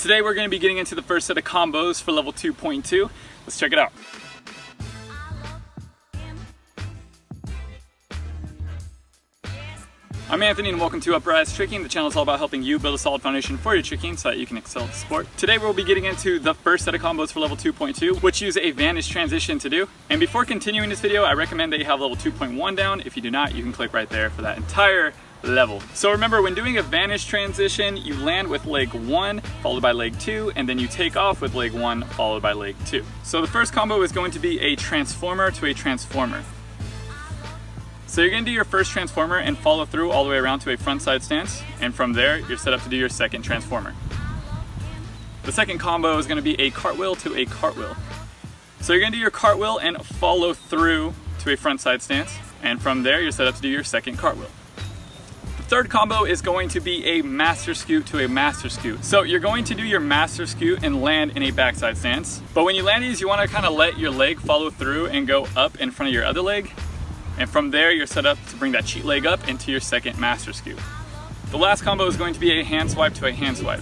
Today we're going to be getting into the first set of combos for level 2.2. Let's check it out. I'm Anthony and welcome to Upraiz Tricking. The channel is all about helping you build a solid foundation for your tricking so that you can excel at the sport. Today we'll be getting into the first set of combos for level 2.2, which use a Vanish transition to do. And before continuing this video, I recommend that you have level 2.1 down. If you do not, you can click right there for that entire level. So remember, when doing a Vanish transition, you land with leg 1 followed by leg 2, and then you take off with leg 1 followed by leg 2. So the first combo is going to be a transformer to a transformer. So you're going to do your first transformer and follow through all the way around to a front side stance, and from there you're set up to do your second transformer. The second combo is going to be a cartwheel to a cartwheel. So you're going to do your cartwheel and follow through to a front side stance, and from there you're set up to do your second cartwheel. The third combo is going to be a master scoot to a master scoot. So you're going to do your master scoot and land in a backside stance, but when you land these you want to kind of let your leg follow through and go up in front of your other leg. And from there, you're set up to bring that cheat leg up into your second master scoot. The last combo is going to be a hand swipe to a hand swipe.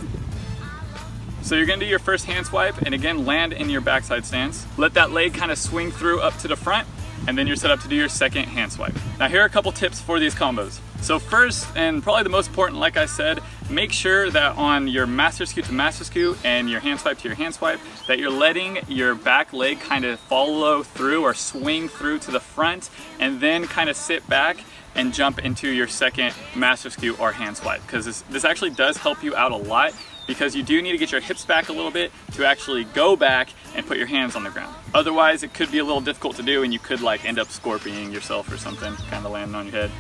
So you're gonna do your first hand swipe and again land in your backside stance. Let that leg kind of swing through up to the front, and then you're set up to do your second hand swipe. Now here are a couple tips for these combos. So first, and probably the most important, like I said, make sure that on your master scoot to master scoot and your hand swipe to your hand swipe, that you're letting your back leg kind of follow through or swing through to the front, and then kind of sit back and jump into your second master scoot or hand swipe, because this actually does help you out a lot, because you do need to get your hips back a little bit to actually go back and put your hands on the ground. Otherwise it could be a little difficult to do and you could like end up scorpioning yourself or something, kind of landing on your head.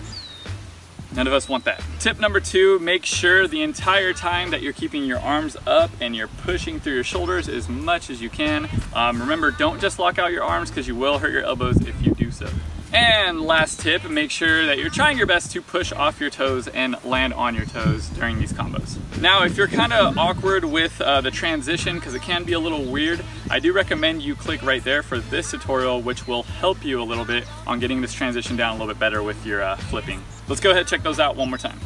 None of us want that. Tip number 2, make sure the entire time that you're keeping your arms up and you're pushing through your shoulders as much as you can. Remember, don't just lock out your arms because you will hurt your elbows if you do so. And last tip, make sure that you're trying your best to push off your toes and land on your toes during these combos. Now, if you're kind of awkward with the transition, because it can be a little weird, I do recommend you click right there for this tutorial, which will help you a little bit on getting this transition down a little bit better with your flipping. Let's go ahead and check those out one more time.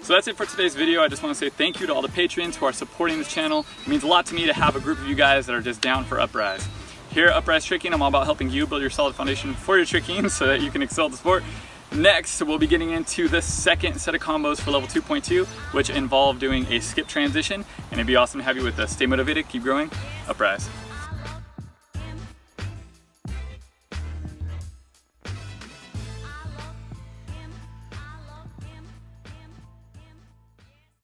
So that's it for today's video. I just want to say thank you to all the patrons who are supporting this channel. It means a lot to me to have a group of you guys that are just down for Upraiz. Here at Upraiz Tricking, I'm all about helping you build your solid foundation for your tricking so that you can excel at the sport. Next, we'll be getting into the second set of combos for level 2.2, which involve doing a skip transition. And it'd be awesome to have you with us. Stay motivated, keep growing, Upraiz.